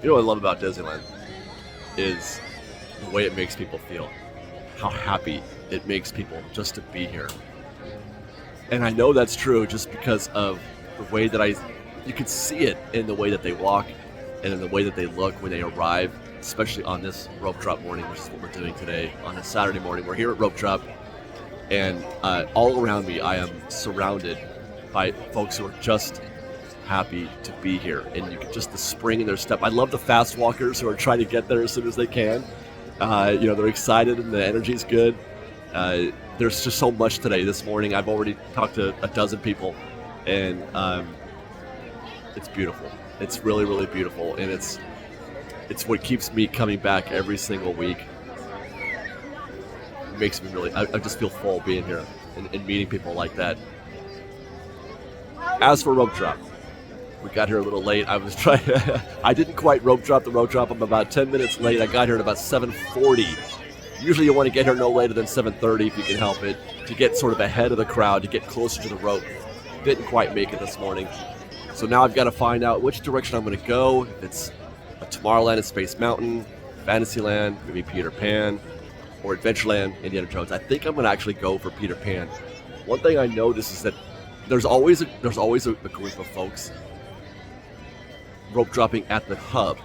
You know what I love about Disneyland is the way it makes people feel. How happy it makes people just to be here. And I know that's true just because of the way that you can see it in the way that they walk and in the way that they look when they arrive, especially on this rope drop morning, which is what we're doing today on a Saturday morning. We're here at rope drop, and all around me I am surrounded by folks who are just happy to be here, and you can just the spring in their step. I love the fast walkers who are trying to get there as soon as they can. They're excited and the energy's good. There's just so much today. This morning I've already talked to a dozen people, and it's beautiful. It's really, really beautiful, and it's what keeps me coming back every single week. It makes me really, I just feel full being here and meeting people like that. As for rope drop, we got here a little late. I didn't quite rope drop the rope drop. I'm about 10 minutes late. I got here at about 7:40. Usually you want to get here no later than 7:30 if you can help it, to get sort of ahead of the crowd, to get closer to the rope. Didn't quite make it this morning. So now I've got to find out which direction I'm going to go. If it's a Tomorrowland and Space Mountain, Fantasyland, maybe Peter Pan, or Adventureland, Indiana Jones. I think I'm going to actually go for Peter Pan. One thing I notice is that there's always a group of folks rope dropping at the hub.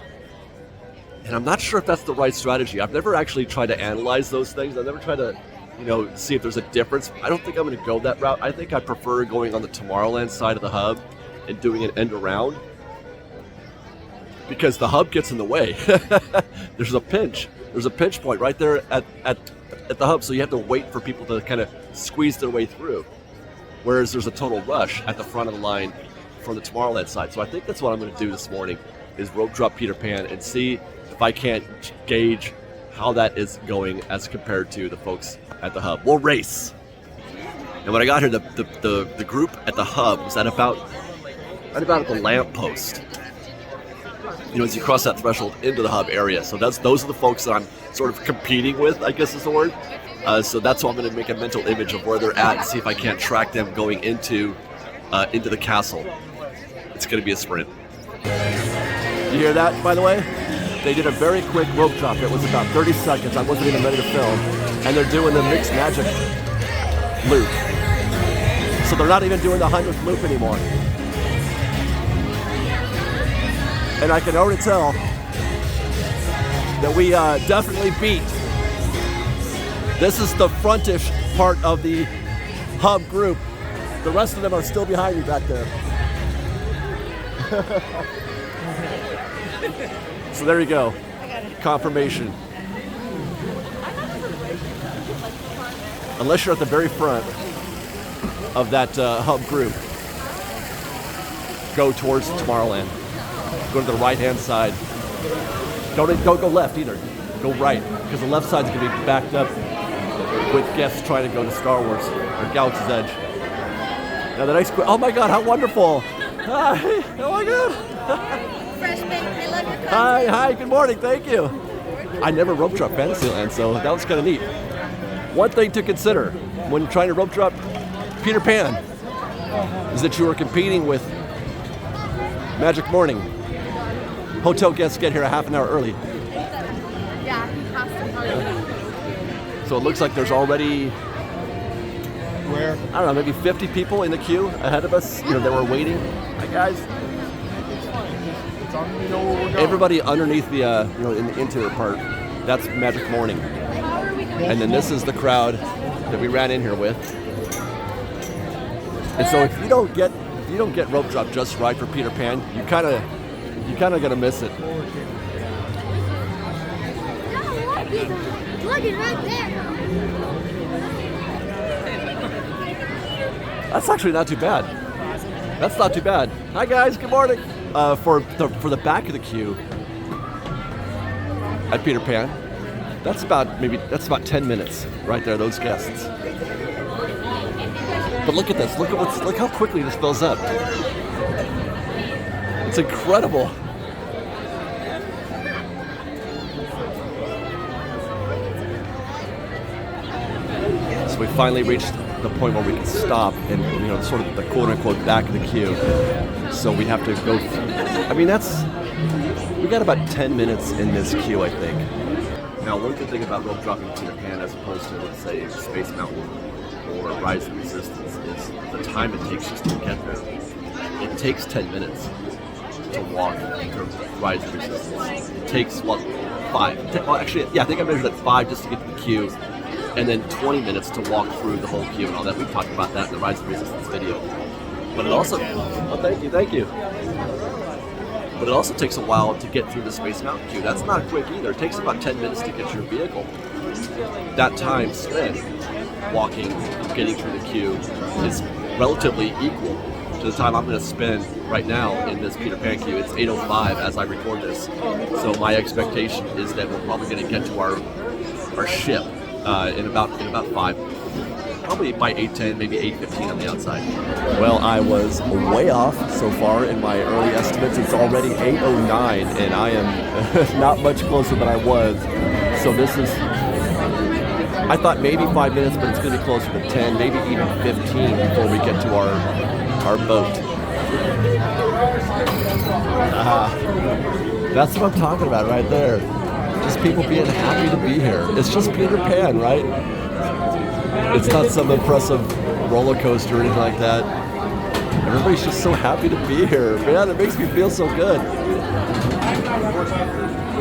And I'm not sure if that's the right strategy. I've never actually tried to analyze those things. I've never tried to, see if there's a difference. I don't think I'm going to go that route. I think I prefer going on the Tomorrowland side of the hub and doing an end around, because the hub gets in the way. There's a pinch point right there at the hub, so you have to wait for people to kind of squeeze their way through, whereas there's a total rush at the front of the line from the Tomorrowland side. So I think that's what I'm going to do this morning, is rope drop Peter Pan and see if I can't gauge how that is going as compared to the folks at the hub. We'll race. And when I got here, the group at the hub was at about at the lamp post. As you cross that threshold into the hub area. So those are the folks that I'm sort of competing with, I guess is the word. So that's why I'm going to make a mental image of where they're at and see if I can't track them going into the castle. It's going to be a sprint. You hear that, by the way? They did a very quick rope drop. It was about 30 seconds. I wasn't even ready to film. And they're doing the mixed magic loop. So they're not even doing the 100th loop anymore. And I can already tell that we definitely beat. This is the frontish part of the hub group. The rest of them are still behind me back there. So there you go. Confirmation. Unless you're at the very front of that hub group, go towards Tomorrowland. Go to the right-hand side. Don't go left either. Go right, because the left side's going to be backed up with guests trying to go to Star Wars or Galaxy's Edge. Now the next, oh my God, how wonderful! Hi, oh my God! Fresh baked, I love your Hi, good morning, thank you. I never rope drop Fantasyland, so that was kind of neat. One thing to consider when trying to rope drop Peter Pan is that you are competing with Magic Morning. Hotel guests get here a half an hour early. Yeah, he has to hurry. So it looks like there's already, Where? I don't know, maybe 50 people in the queue ahead of us, that were waiting. Hi guys. Everybody underneath the, in the interior part, that's Magic Morning. And then this is the crowd that we ran in here with. And so if you don't get rope drop just right for Peter Pan, you kind of gonna miss it. Look, it's right there. That's actually not too bad. That's not too bad. Hi guys, good morning. For the back of the queue at Peter Pan, that's about 10 minutes right there. Those guests. But look at this. Look how quickly this fills up. It's incredible. So we finally reached the point where we can stop and, sort of the quote-unquote back of the queue. So we have to go. I mean, that's We got about 10 minutes in this queue, I think. Now, one good thing about rope dropping Peter Pan as opposed to, let's say, Space Mountain or Rise of Resistance is the time it takes just to get there. It takes 10 minutes to walk to Rise of Resistance. It takes, what, 5? Well, actually, yeah, I think I measured at 5 just to get to the queue, and then 20 minutes to walk through the whole queue and all that. We talked about that in the Rise of Resistance video. But it also, oh, thank you. But it also takes a while to get through the Space Mountain queue. That's not quick either. It takes about 10 minutes to get your vehicle. That time spent walking, getting through the queue is relatively equal to the time I'm going to spend right now in this Peter Pan queue. It's 8:05 as I record this. So my expectation is that we're probably going to get to our ship in about 5. Probably by 8:10, maybe 8:15 on the outside. Well, I was way off so far in my early estimates. It's already 8:09, and I am not much closer than I was. So this is, I thought maybe 5 minutes, but it's going to be closer to 10, maybe even 15 before we get to our boat. That's what I'm talking about right there. Just people being happy to be here. It's just Peter Pan, right? It's not some impressive roller coaster or anything like that. Everybody's just so happy to be here. Man, it makes me feel so good.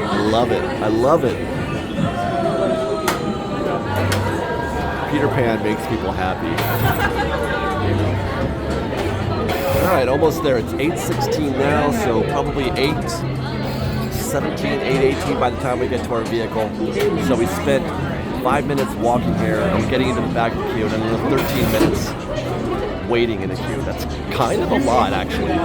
I love it. I love it. Peter Pan makes people happy. All right, almost there. It's 8:16 now, so probably 8:17, 8:18 by the time we get to our vehicle. So we spent 5 minutes walking here, and getting into the back of the queue, and then another 13 minutes waiting in a queue. That's kind of a lot, actually.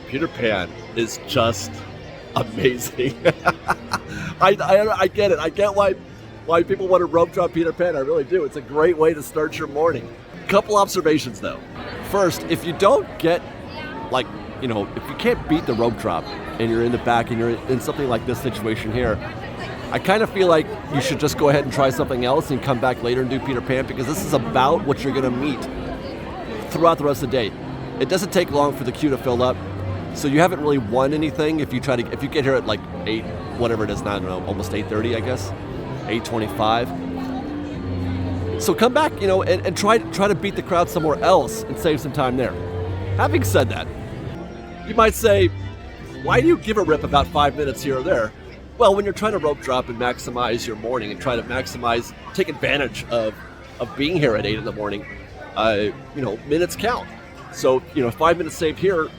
Peter Pan is just amazing. I get it. I get why people want to rope drop Peter Pan. I really do. It's a great way to start your morning. Couple observations though. First, if you don't get, like, you know, if you can't beat the rope drop and you're in the back and you're in something like this situation here, I kind of feel like you should just go ahead and try something else and come back later and do Peter Pan, because this is about what you're going to meet throughout the rest of the day. It doesn't take long for the queue to fill up, so you haven't really won anything if you get here at like 8, whatever it is now, I don't know, almost 8:30, I guess, 8:25. So come back, you know, and try to beat the crowd somewhere else and save some time there. Having said that, you might say, why do you give a rip about 5 minutes here or there? Well, when you're trying to rope drop and maximize your morning and try to take advantage of being here at 8 in the morning, you know, minutes count. So, you know, 5 minutes saved here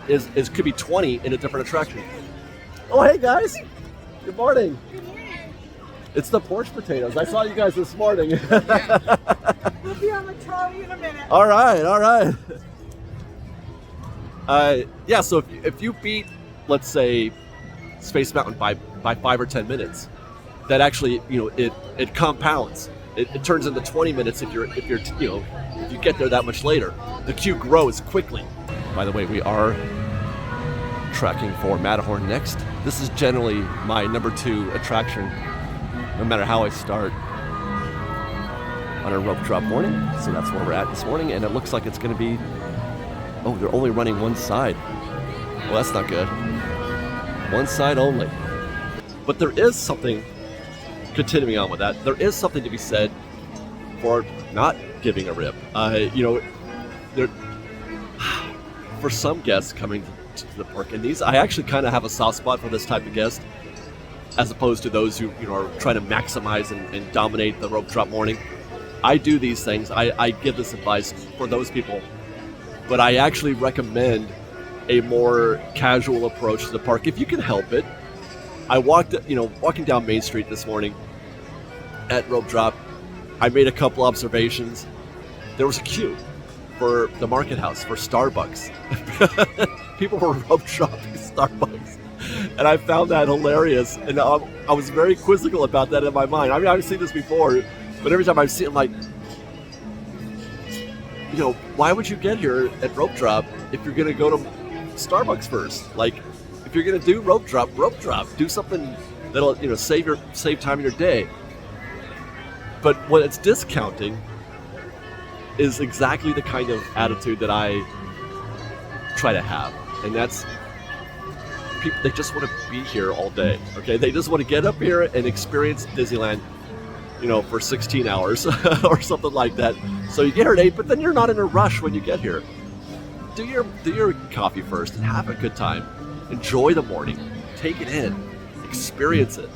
could be 20 in a different attraction. Oh, hey guys. Good morning. Good morning. It's the porch potatoes. I saw you guys this morning. We'll be on the trolley in a minute. All right, all right. Yeah, so if you beat, let's say, Space Mountain by 5 or 10 minutes, that actually, it compounds. It turns into 20 minutes if you get there that much later. The queue grows quickly. By the way, we are tracking for Matterhorn next. This is generally my number 2 attraction, no matter how I start on a rope drop morning. So that's where we're at this morning, and it looks like it's going to be, oh, they're only running one side. Well, that's not good. One side only. But there is something, continuing on with that, there is something to be said for not giving a rip. For some guests coming to the park, and these, I actually kind of have a soft spot for this type of guest, as opposed to those who are trying to maximize and dominate the rope drop morning. I do these things. I give this advice for those people, but I actually recommend a more casual approach to the park if you can help it. I walking down Main Street this morning at rope drop, I made a couple observations. There was a queue for the market house for Starbucks. People were rope dropping Starbucks, and I found that hilarious. And I was very quizzical about that in my mind. I mean, I've seen this before, but every time I see it, I'm like, why would you get here at rope drop if you're going to go to Starbucks first? Like, if you're going to do rope drop. Do something that'll save time in your day. But what it's discounting is exactly the kind of attitude that I try to have, and that's people. They just want to be here all day. Okay, they just want to get up here and experience Disneyland, for 16 hours or something like that. So you get here at 8, but then you're not in a rush when you get here. Do your coffee first and have a good time. Enjoy the morning. Take it in. Experience it.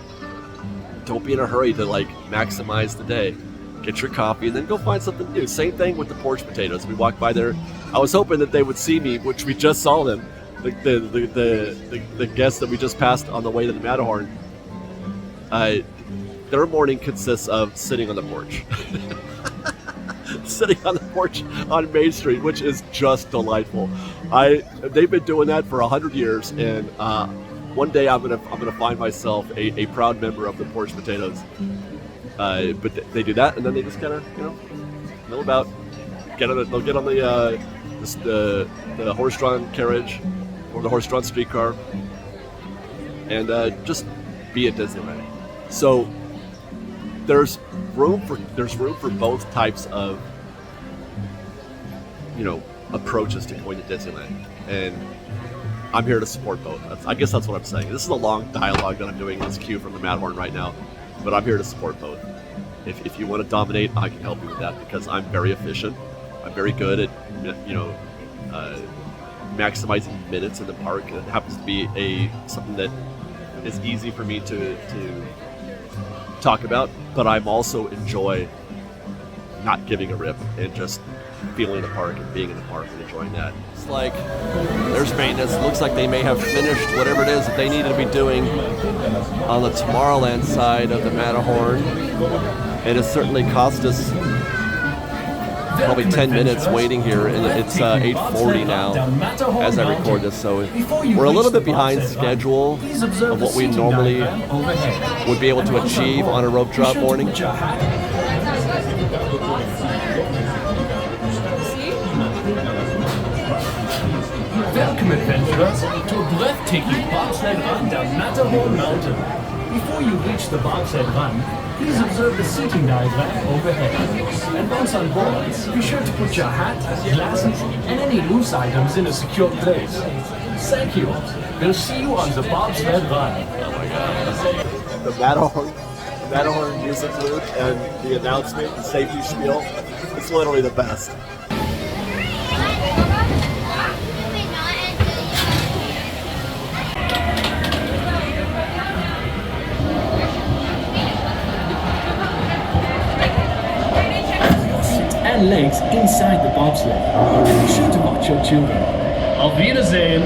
Don't be in a hurry to maximize the day. Get your coffee and then go find something new. Same thing with the porch potatoes. We walked by there. I was hoping that they would see me, which we just saw them. The guests that we just passed on the way to the Matterhorn. Their morning consists of sitting on the porch. Sitting on the porch on Main Street, which is just delightful. They've been doing that for 100 years, and one day I'm gonna find myself a proud member of the porch potatoes. But they do that, and then they just kind of mill about. They'll get on the horse-drawn carriage or the horse-drawn streetcar, and just be at Disneyland. So there's room for both types of approaches to going to Disneyland, and I'm here to support both. I guess that's what I'm saying. This is a long dialogue that I'm doing in this queue from the Matterhorn right now, but I'm here to support both. If you want to dominate, I can help you with that because I'm very efficient. I'm very good at maximizing minutes in the park. It happens to be something that is easy for me to talk about, but I'm also enjoy not giving a rip and just feeling the park and being in the park and enjoying that. It's like there's maintenance. It looks like they may have finished whatever it is that they needed to be doing on the Tomorrowland side of the Matterhorn. And it certainly cost us probably 10 minutes waiting here, and it's 8:40 now as I record this, so we're a little bit behind schedule of what we normally would be able to achieve on a rope drop morning. Welcome, adventurers, to a breathtaking bobsled run down Matterhorn Mountain. Before you reach the bobsled run, please observe the seating diagram overhead. And once on board, be sure to put your hat, glasses, and any loose items in a secure place. Thank you. We'll see you on the bobsled run. Oh my God. The Matterhorn music loop and the announcement, the safety spiel, it's literally the best. And legs inside the bobsled. Be sure to watch your children. Auf Wiedersehen!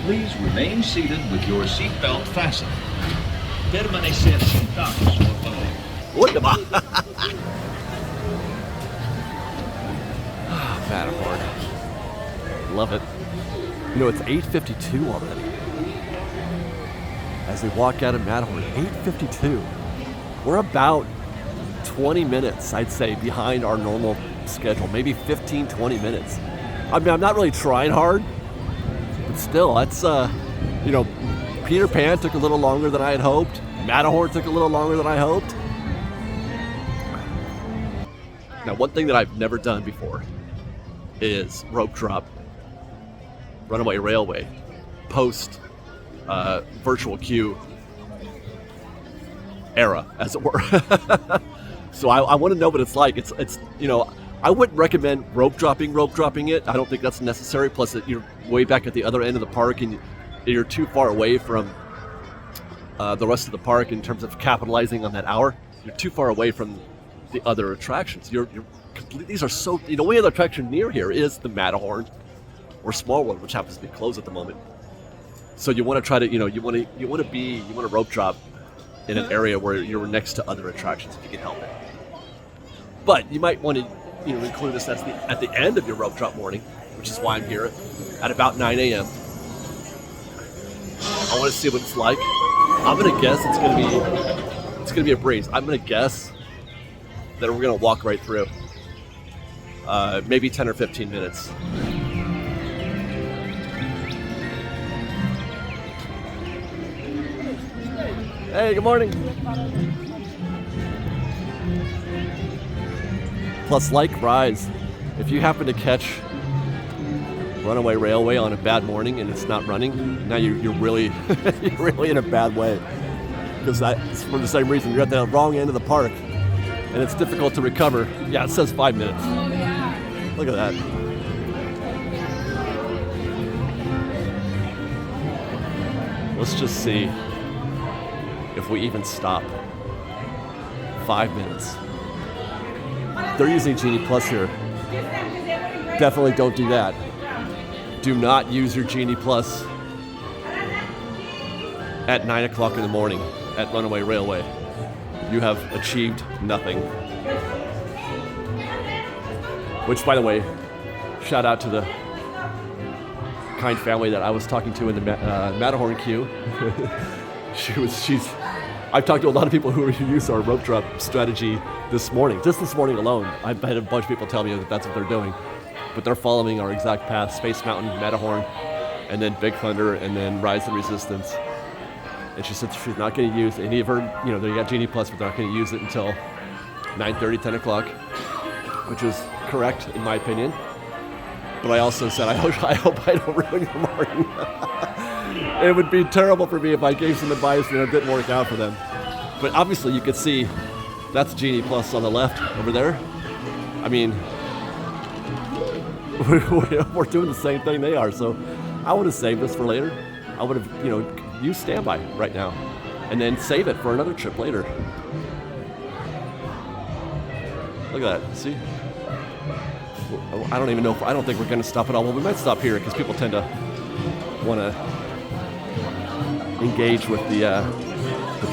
Please remain seated with your seatbelt fastened. Permanecer sentados, por favor. What the Matterhorn. Love it. You know, it's 8:52 already. As we walk out of Matterhorn, 8:52. We're about 20 minutes, I'd say, behind our normal schedule. Maybe 15, 20 minutes. I mean, I'm not really trying hard, but still, that's, you know, Peter Pan took a little longer than I had hoped. Matterhorn took a little longer than I hoped. Now, one thing that I've never done before is rope drop Runaway Railway post virtual queue era, as it were. So I want to know what it's like. It's you know, I wouldn't recommend rope dropping it. I don't think that's necessary. Plus, you're way back at the other end of the park, and you're too far away from the rest of the park in terms of capitalizing on that hour. You're too far away from the other attractions. You're these are so, you know, the only other attraction near here is the Matterhorn or Small World, which happens to be closed at the moment. So you want to try to, you know, you want to rope drop in an area where you're next to other attractions if you can help it. But you might want to, you know, include this at the end of your rope drop morning, which is why I'm here at about 9 a.m. I want to see what it's like. I'm gonna guess it's gonna be a breeze. I'm gonna guess that we're gonna walk right through. Maybe 10 or 15 minutes. Hey, good morning. Plus, like Rise, if you happen to catch Runaway Railway on a bad morning and it's not running, now you're really you're really in a bad way. Because that's for the same reason. You're at the wrong end of the park and it's difficult to recover. Yeah, it says 5 minutes. Look at that. Let's just see if we even stop. 5 minutes. They're using Genie Plus here. Definitely don't do that. Do not use your Genie Plus at 9 o'clock in the morning at Runaway Railway. You have achieved nothing. Which, by the way, shout out to the kind family that I was talking to in the Matterhorn queue. I've talked to a lot of people who use our rope drop strategy this morning. Just this morning alone, I've had a bunch of people tell me that that's what they're doing. But they're following our exact path: Space Mountain, Matterhorn, and then Big Thunder, and then Rise of the Resistance. And she said she's not going to use any of her, you know, they got Genie Plus, but they're not going to use it until 9:30, 10 o'clock, which is correct in my opinion. But I also said, I hope I don't ruin your morning. It would be terrible for me if I gave some advice and it didn't work out for them. But obviously you could see that's Genie Plus on the left over there. I mean, we're doing the same thing they are. So I would have saved this for later. I would have, you know, used standby right now and then save it for another trip later. Look at that, see? I don't even know I don't think we're going to stop at all. Well, we might stop here because people tend to want to engage with the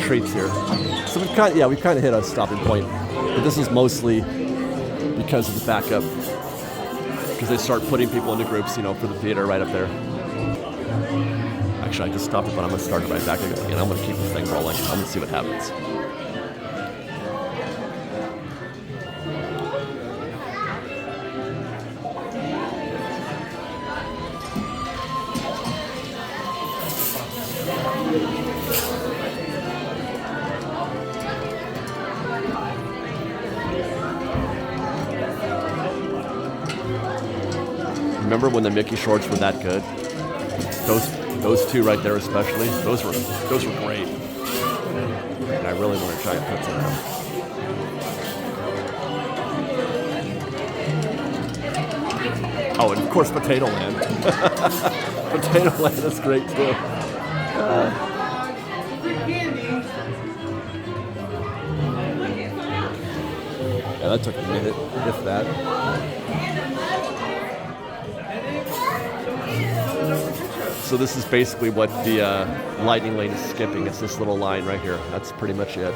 treats here. So we've kind of hit a stopping point. But this is mostly because of the backup. Because they start putting people into groups, you know, for the theater right up there. Actually, I just stopped it, but I'm going to start it right back again. I'm going to keep this thing rolling. I'm going to see what happens. Remember when the Mickey shorts were that good? Those two right there especially, those were great. And I really want to try and put some out. Oh, and of course Potato Land. Potato Land is great too. Yeah, that took a minute, if that. So this is basically what the lightning lane is skipping. It's this little line right here. That's pretty much it.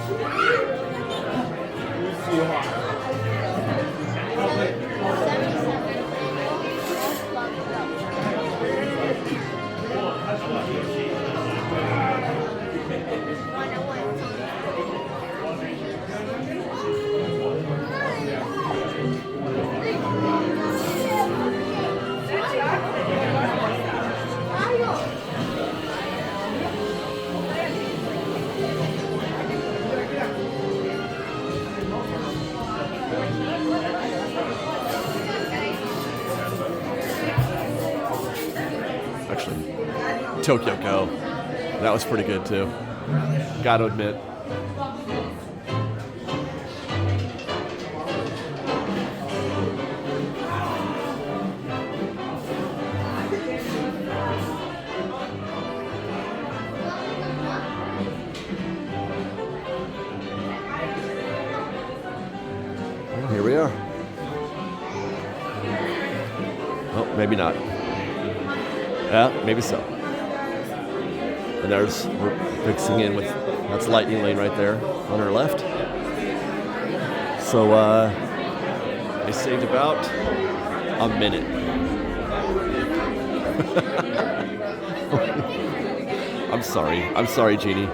Tokyo Go. That was pretty good too. Gotta admit. Well, here we are. Oh, maybe not. Yeah, maybe so. And there's, we're fixing in with, that's lightning lane right there on our left. So I saved about a minute. I'm sorry, Jeannie.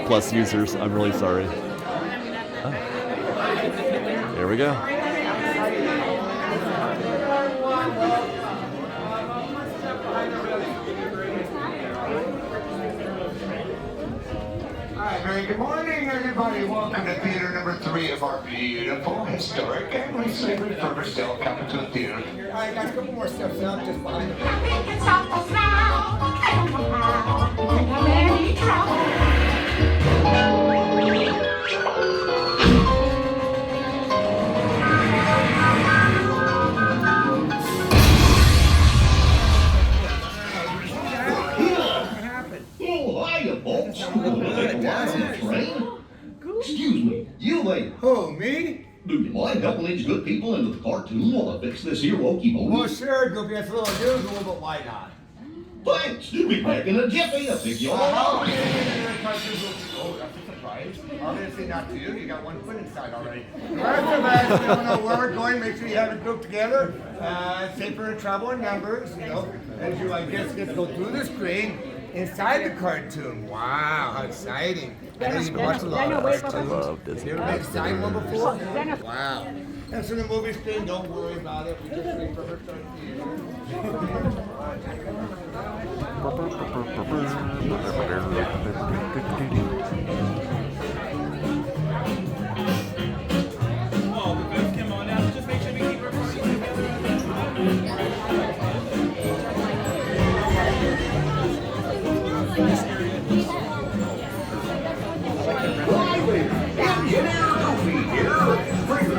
Plus users, I'm really sorry. Oh. There we go. Very good morning, everybody. Welcome to theater number 3 of our beautiful, historic, and recently refurbished Del Capitol Theater. All right, guys, a couple more steps up just behind the Excuse me, you lady. Who, me? Do you mind helping these good people into the cartoon while I fix this here wokey Well, mokey? sure, Goofy, that's a little unusual, but why not? Thanks, you'll be back in a jiffy. I think you'll Oh, all that's a surprise. Obviously not to you. You got one foot inside already. Rest of us, we don't know where we're going. Make sure you have it grouped together. Safer in trouble in numbers, you know. As you, I guess, get to go through the screen inside the cartoon. Wow, how exciting. I know you've watched a lot of cartoons. I love Disney. You ever been inside one before? Wow. That's in the movie screen. Don't worry about it. We just wait for her to start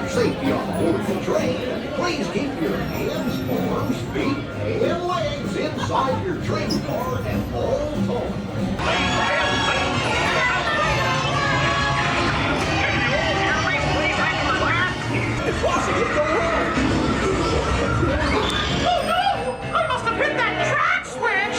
safety on board the train. Please keep your hands, arms, feet, and legs inside your train car at all times. It's crossing it go wrong. Oh no! I must have hit that track switch!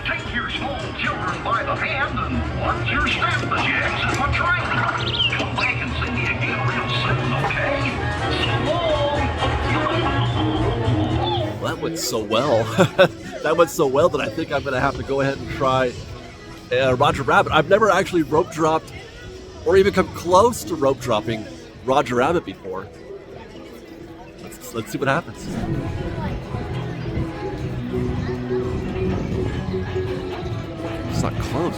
Take your small children by the hand and watch your step as you exit the train. Come back and see me again real soon, okay? Well, that went so well. That went so well that I think I'm going to have to go ahead and try Roger Rabbit. I've never actually rope dropped or even come close to rope dropping Roger Rabbit before. Let's see what happens. It's not close.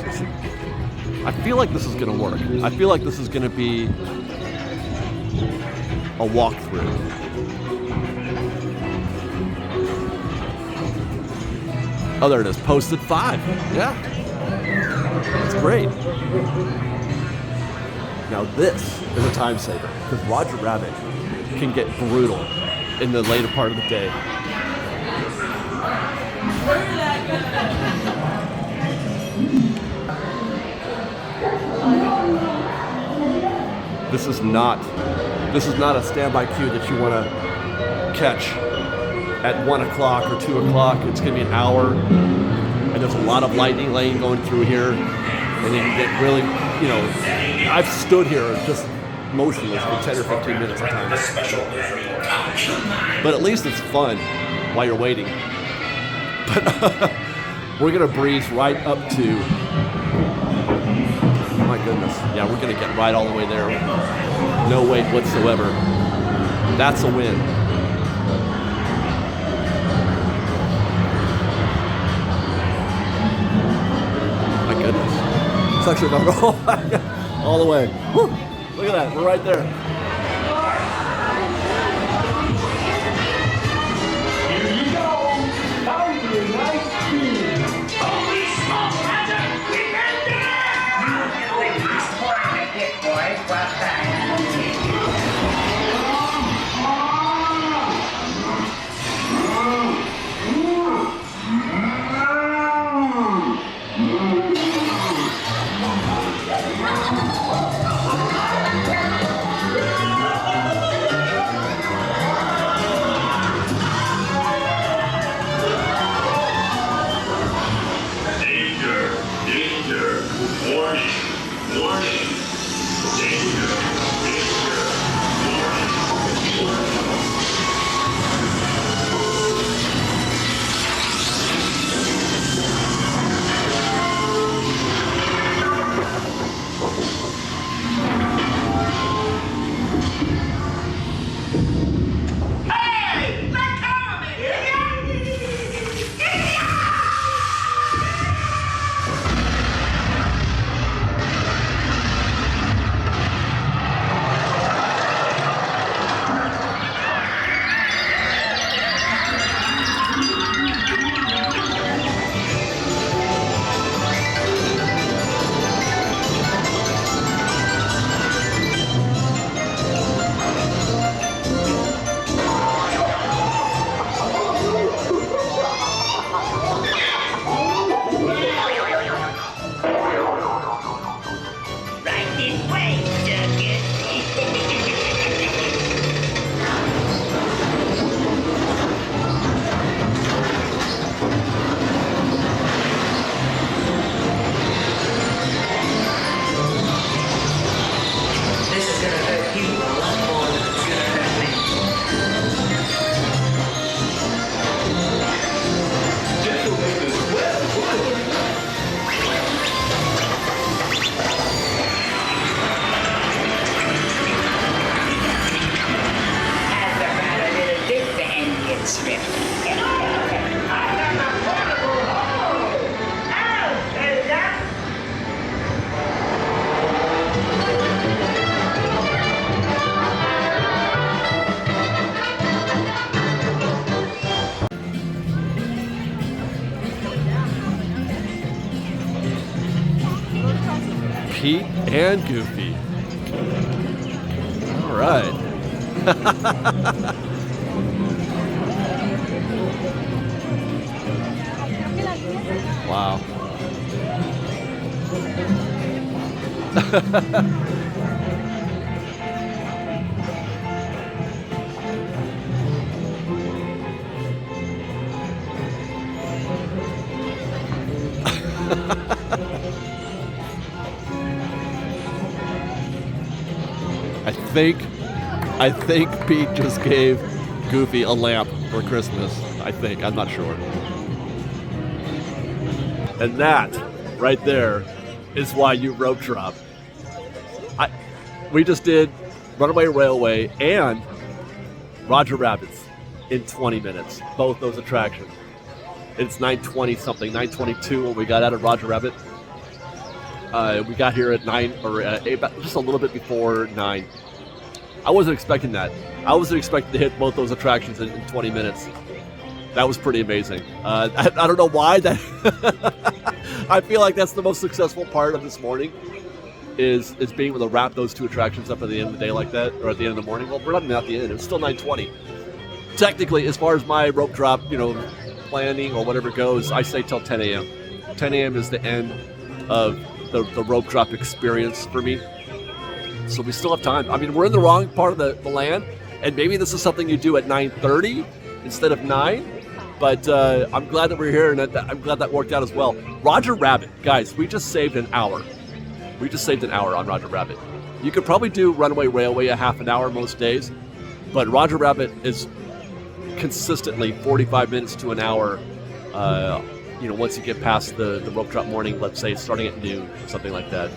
I feel like this is going to work. I feel like this is going to be a walkthrough. Oh, there it is. Posted 5. Yeah. That's great. Now this is a time saver because Roger Rabbit can get brutal in the later part of the day. This is not a standby queue that you want to catch at 1 o'clock or 2 o'clock. It's going to be an hour, and there's a lot of lightning lane going through here, and you can get really, I've stood here just motionless for 10 or 15 minutes at times. But at least it's fun while you're waiting. But we're going to breeze right up to, my goodness, yeah, we're going to get right all the way there. No wait whatsoever. That's a win. My goodness. It's actually not all the way. Woo. Look at that, we're right there. Here you go. Kaiser nice speed. Holy smoke, Roger! We can do it! I'm pouring the hit, boys. Well done. Pete and Goofy right. Wow. I think Pete just gave Goofy a lamp for Christmas. I think. I'm not sure. And that right there is why you rope drop. We just did Runaway Railway and Roger Rabbit's in 20 minutes. Both those attractions. It's 9:20 something, 9:22 when we got out of Roger Rabbit. We got here at 9 or 8, just a little bit before 9. I wasn't expecting that. I wasn't expecting to hit both those attractions in 20 minutes. That was pretty amazing. I don't know why that. I feel like that's the most successful part of this morning, is being able to wrap those two attractions up at the end of the day like that, or at the end of the morning. Well, we're not at the end. It's still 9:20. Technically, as far as my rope drop, planning or whatever goes, I say till 10 a.m. 10 a.m. is the end of the rope drop experience for me. So we still have time. I mean, we're in the wrong part of the land, and maybe this is something you do at 9:30 instead of 9. But I'm glad that we're here, and I'm glad that worked out as well. Roger Rabbit, guys, we just saved an hour. We just saved an hour on Roger Rabbit. You could probably do Runaway Railway a half an hour most days, but Roger Rabbit is consistently 45 minutes to an hour. Once you get past the rope drop morning, let's say starting at noon, something like that.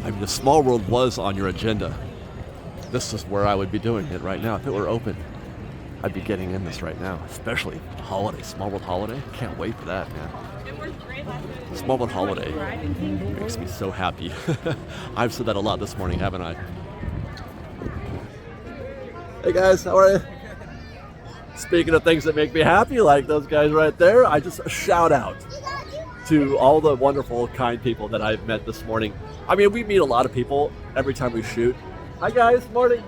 I mean, the Small World was on your agenda. This is where I would be doing it right now. If it were open, I'd be getting in this right now, especially holiday, Small World Holiday. Can't wait for that, man. Small World Holiday makes me so happy. I've said that a lot this morning, haven't I? Hey guys, how are you? Speaking of things that make me happy, like those guys right there, I just shout out to all the wonderful, kind people that I've met this morning. I mean, we meet a lot of people every time we shoot. Hi guys, morning.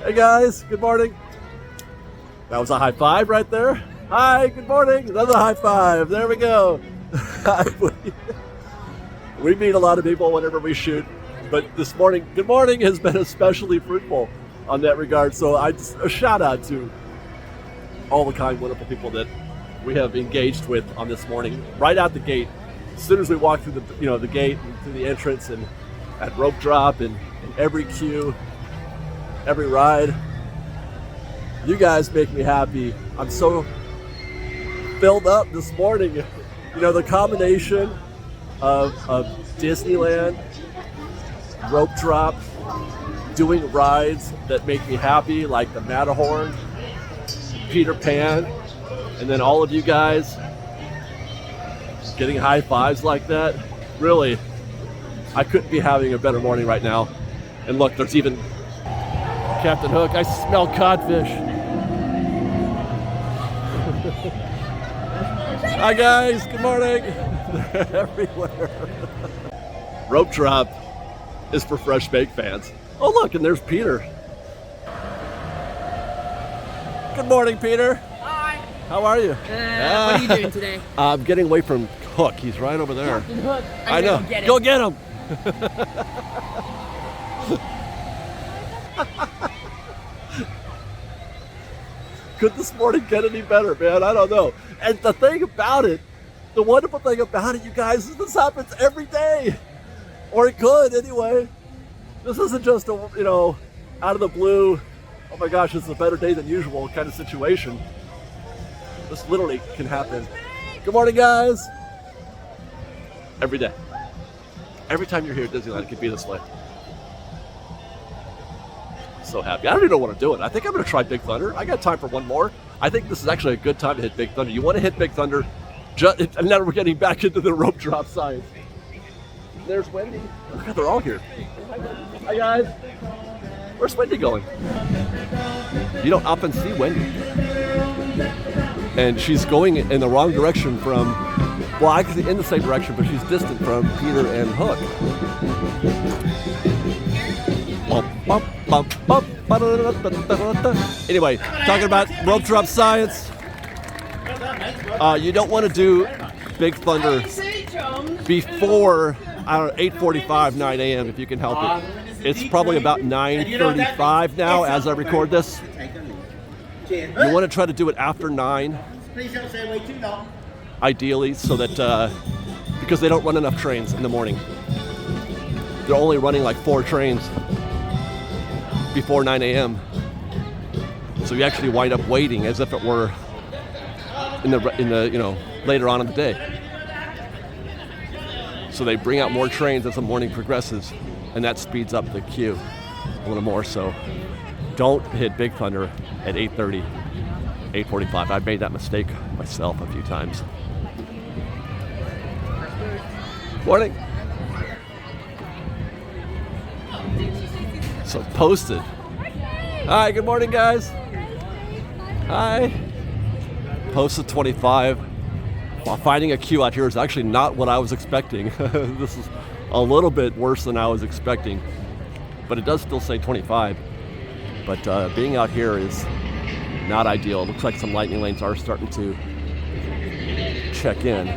Hey guys, good morning. That was a high five right there. Hi, good morning. Another high five. There we go. We meet a lot of people whenever we shoot, but this morning, good morning, has been especially fruitful on that regard. So a shout out to all the kind, wonderful people that we have engaged with on this morning. Right out the gate, as soon as we walk through the gate and through the entrance, and at rope drop and every queue, every ride, you guys make me happy. I'm so filled up this morning. The combination of Disneyland, rope drop, doing rides that make me happy, like the Matterhorn, Peter Pan, and then all of you guys getting high fives like that. Really, I couldn't be having a better morning right now. And look, there's even Captain Hook. I smell codfish. Hi guys, good morning. They're everywhere. Rope drop is for fresh baked fans. Oh look, and there's Peter. Good morning, Peter. Hi. How are you? What are you doing today? I'm getting away from Hook. He's right over there. Captain Hook. I know. Go get him. Could this morning get any better, man? I don't know. And the thing about it, the wonderful thing about it, you guys, is this happens every day. Or it could, anyway. This isn't just a, out of the blue, oh my gosh, it's a better day than usual kind of situation. This literally can happen. Good morning, guys. Every day. Every time you're here at Disneyland, it could be this way. So happy. I don't even know what I'm doing. I think I'm going to try Big Thunder. I got time for one more. I think this is actually a good time to hit Big Thunder. You want to hit Big Thunder And now we're getting back into the rope drop science. There's Wendy. Look how they're all here. Hi guys. Where's Wendy going? You don't often see Wendy. And she's going in the wrong direction from, well, actually in the same direction, but she's distant from Peter and Hook. Anyway, talking about rope drop science. You don't want to do Big Thunder before 8:45, 9 a.m. if you can help it. It's probably about 9:35 now as I record this. You want to try to do it after 9, ideally, so that because they don't run enough trains in the morning. They're only running like 4 trains before 9 a.m. So you actually wind up waiting as if it were in the later on in the day. So they bring out more trains as the morning progresses, and that speeds up the queue a little more. So don't hit Big Thunder at 8:30, 8:45. I've made that mistake myself a few times. Morning. So posted. Hi, good morning, guys. Hi. Posted 25. While finding a queue out here is actually not what I was expecting. This is a little bit worse than I was expecting, but it does still say 25. But being out here is not ideal. It looks like some lightning lanes are starting to check in.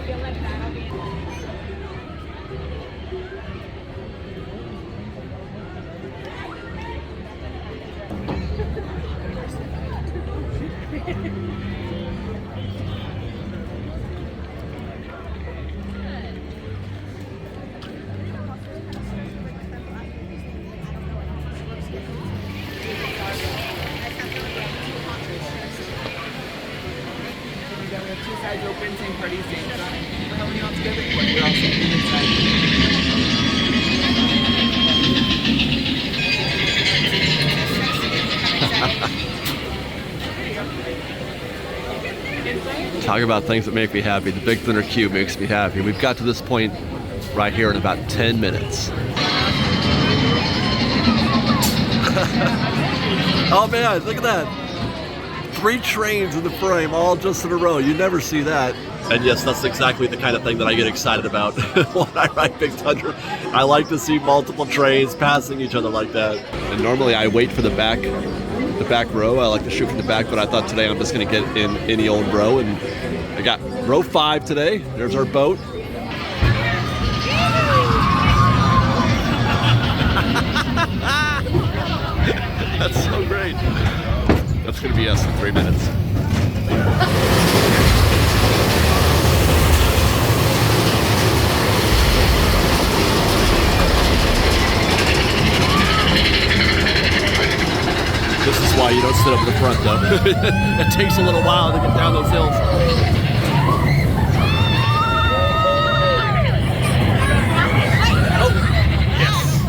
Talk about things that make me happy. The Big Thunder queue makes me happy. We've got to this point right here in about 10 minutes. Oh man, look at that. 3 trains in the frame, all just in a row. You never see that. And yes, that's exactly the kind of thing that I get excited about when I ride Big Thunder. I like to see multiple trains passing each other like that. And normally I wait for the back row. I like to shoot from the back, but I thought today I'm just going to get in any old row. And I got row 5 today. There's our boat. That's so great. That's going to be us in 3 minutes. This is why you don't sit up in the front, though. It takes a little while to get down those hills. Oh, yes.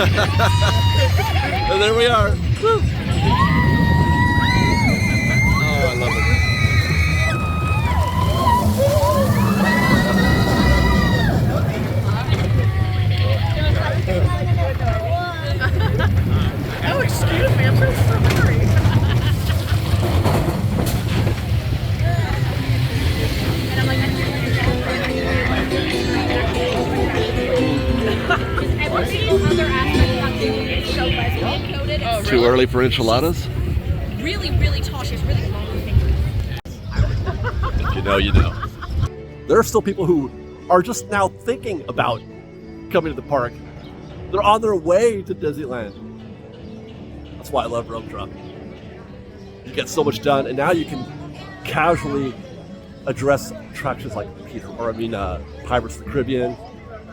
And there we are. Woo. Oh, I love it. Oh, excuse me, I'm so sorry. And I'm like, every other aspect about Disney is so lesbian coded. It's Too early for enchiladas? really, really tall. She has really long fingers. If you know, you know. There are still people who are just now thinking about coming to the park. They're on their way to Disneyland. That's why I love Rope Drop. You get so much done, and now you can casually address attractions like Pirates of the Caribbean,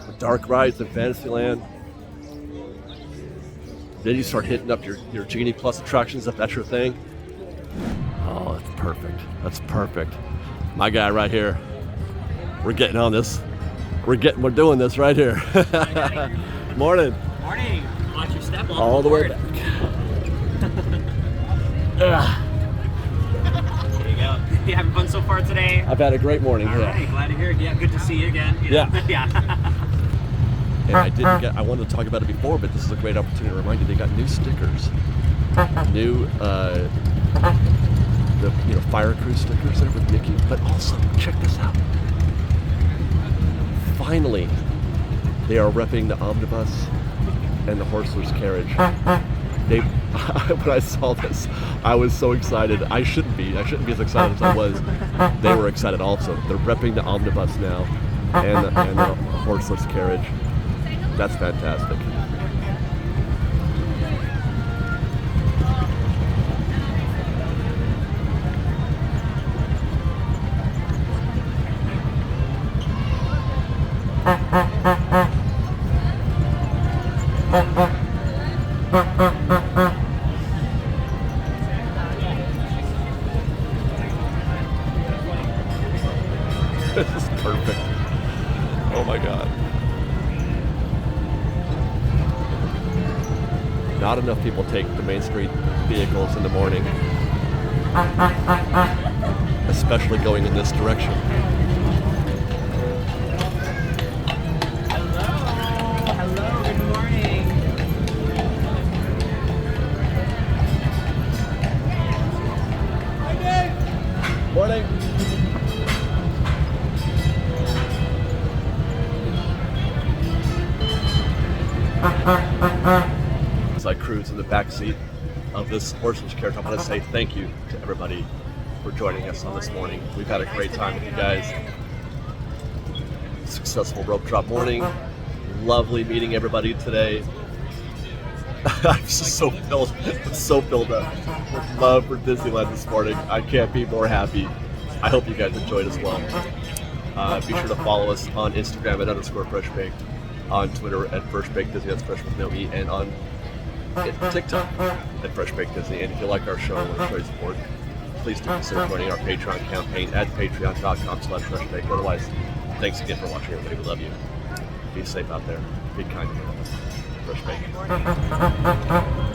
the dark rides in Fantasyland. Then you start hitting up your Genie Plus attractions if that's your thing. Oh, that's perfect. That's perfect. My guy right here. We're getting on this. We're doing this right here. Morning. Morning. Watch your step on All the way back. There you go. You having fun so far today? I've had a great morning. All right, glad to hear it. Yeah, good to see you again. You know? Yeah. And I wanted to talk about it before, but this is a great opportunity to remind you they got new stickers. New Fire Crew stickers there with Mickey. But also, check this out. Finally, they are repping the omnibus and the horseless carriage. When I saw this, I was so excited. I shouldn't be as excited as I was. They were excited also. They're repping the omnibus now and the horseless carriage. That's fantastic. This is perfect. Oh my God. Not enough people take the Main Street vehicles in the morning, especially going in this direction. Hello, good morning. Morning. As I cruise in the back seat of this horseless carriage, I want to say thank you to everybody for joining us on this morning. We've had a great time with you guys. Successful rope drop morning. Lovely meeting everybody today. I'm just so filled up with love for Disneyland this morning. I can't be more happy. I hope you guys enjoyed as well. Be sure to follow us on Instagram at _FreshBaked, on Twitter at FreshBakedDisney, that's Fresh with no E, and on TikTok at FreshBakedDisney. And if you like our show and want to show your support, please do consider joining our Patreon campaign at patreon.com/FreshBaked. Otherwise, thanks again for watching, everybody. We love you. Be safe out there. Be kind to one another. Fresh Baked.